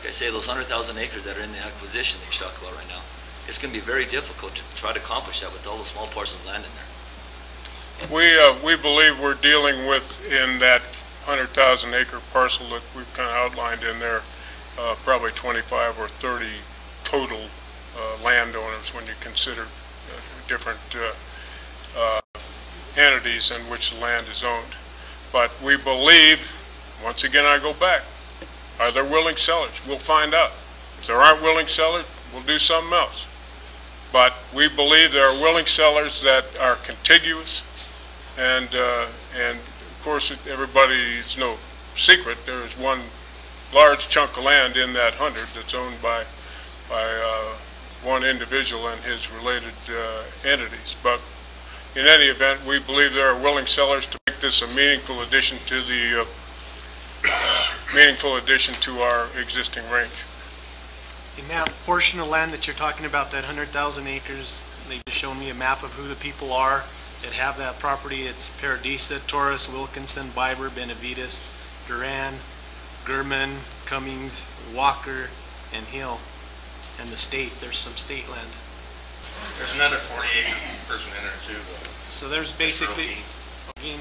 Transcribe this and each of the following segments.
I say, those 100,000 acres that are in the acquisition that you talk about right now, it's going to be very difficult to try to accomplish that with all the small parcels of land in there. We believe we're dealing with, in that 100,000 acre parcel that we've kind of outlined in there, probably 25 or 30 total landowners when you consider different entities in which the land is owned. But we believe, once again I go back, are there willing sellers? We'll find out. If there aren't willing sellers, we'll do something else. But we believe there are willing sellers that are contiguous, and of course everybody's no secret, there is one large chunk of land in that 100 that's owned by one individual and his related entities. But in any event, we believe there are willing sellers to make this a meaningful addition to the our existing range. In that portion of land that you're talking about, that 100,000 acres, they just showed me a map of who the people are that have that property. It's Paradisa, Torres, Wilkinson, Biber, Benavides, Duran, Gurman, Cummings, Walker, and Hill. And the state, there's some state land. There's another 48 person in there too. So there's basically,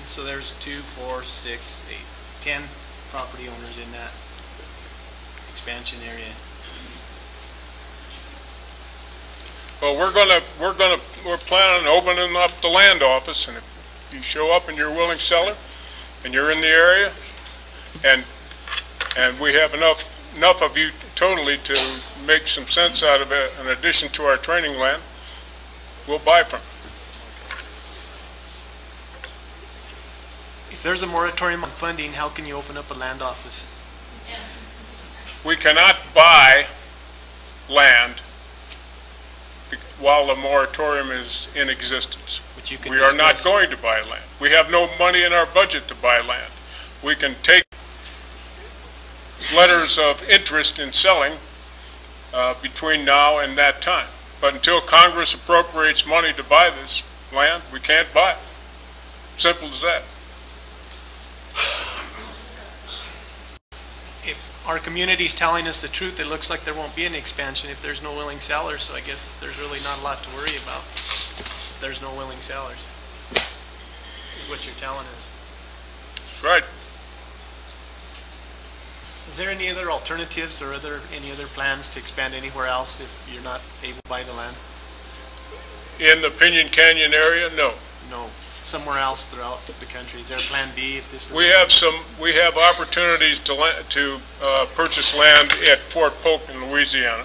so there's 2, 4, 6, 8, 10 property owners in that expansion area. Well, we're planning on opening up the land office, and if you show up and you're a willing seller, and you're in the area, and we have enough of you totally to make some sense out of it, in addition to our training land, we'll buy from. If there's a moratorium on funding, how can you open up a land office? We cannot buy land while the moratorium is in existence. But you can we are not going to buy land. We have no money in our budget to buy land. We can take letters of interest in selling between now and that time. But until Congress appropriates money to buy this land, we can't buy it. Simple as that. If our community's telling us the truth, it looks like there won't be an expansion if there's no willing sellers, so I guess there's really not a lot to worry about if there's no willing sellers, is what you're telling us. That's right. Is there any other alternatives or any other plans to expand anywhere else if you're not able to buy the land? In the Pinon Canyon area, no. No. Somewhere else throughout the country? Is there a plan B if this doesn't we have opportunities to purchase land at Fort Polk in Louisiana,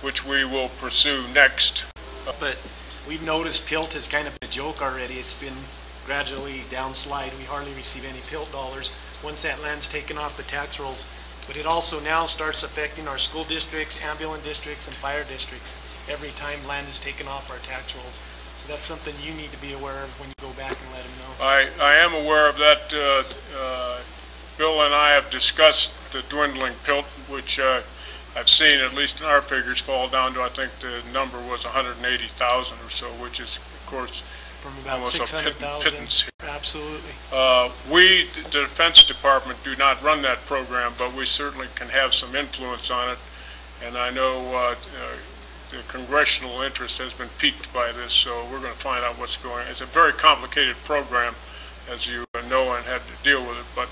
which we will pursue next. But we've noticed PILT has kind of been a joke already. It's been gradually downslide. We hardly receive any PILT dollars once that land's taken off the tax rolls. But it also now starts affecting our school districts, ambulance districts, and fire districts every time land is taken off our tax rolls. So that's something you need to be aware of when you go back and let them know. I am aware of that. Bill and I have discussed the dwindling PILT, which I've seen, at least in our figures, fall down to, I think the number was 180,000 or so, which is, of course, from about 600,000. Absolutely. We, the Defense Department, do not run that program, but we certainly can have some influence on it. And I know the congressional interest has been piqued by this, so we're going to find out what's going on. It's a very complicated program, as you know, and had to deal with it. But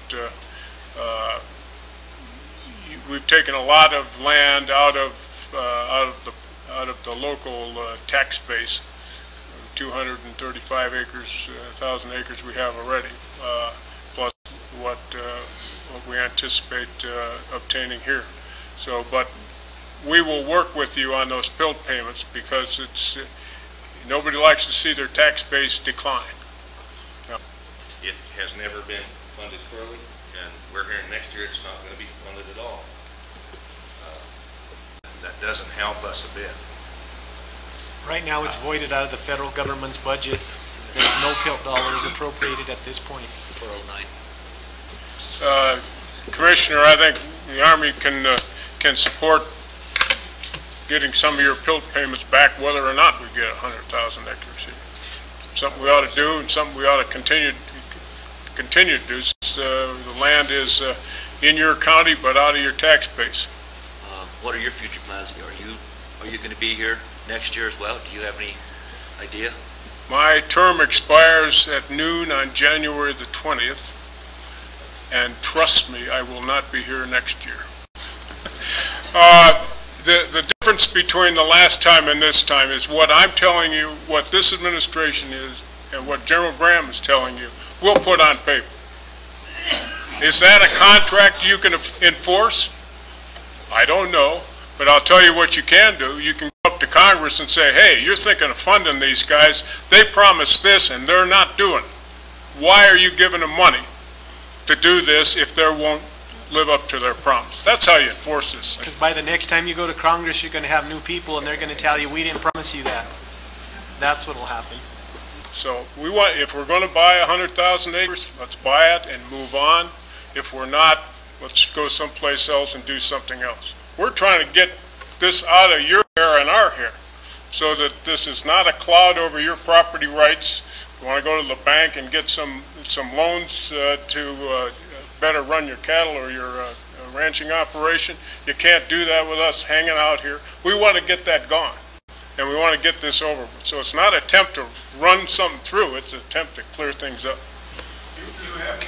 we've taken a lot of land out of the local tax base. 235 acres, 1,000 acres we have already, plus what we anticipate obtaining here. So, but we will work with you on those PILT payments because it's nobody likes to see their tax base decline. No. It has never been funded fully, and we're hearing next year it's not going to be funded at all. That doesn't help us a bit. Right now it's voided out of the federal government's budget. There's no PILT dollars appropriated at this point. 409. Commissioner, I think the Army can support getting some of your PILT payments back, whether or not we get 100,000 acres here. Something we ought to do, and something we ought to continue to do. Since the land is in your county, but out of your tax base. what are your future plans? Are you gonna be here next year as well? Do you have any idea? My term expires at noon on January the 20th, and trust me, I will not be here next year. The difference between the last time and this time is what I'm telling you, what this administration is, and what General Graham is telling you, we'll put on paper. Is that a contract you can enforce? I don't know, but I'll tell you what you can do. You can go up to Congress and say, hey, you're thinking of funding these guys. They promised this and they're not doing it. Why are you giving them money to do this if they won't live up to their promise? That's how you enforce this. Because by the next time you go to Congress, you're gonna have new people and they're gonna tell you, we didn't promise you that. That's what'll happen. So we want, if we're going to buy 100,000 acres, let's buy it and move on. If we're not, let's go someplace else and do something else. We're trying to get this out of your hair and our hair so that this is not a cloud over your property rights. You want to go to the bank and get some loans to better run your cattle or your ranching operation. You can't do that with us hanging out here. We want to get that gone. And we want to get this over with. So it's not an attempt to run something through, it's an attempt to clear things up. You have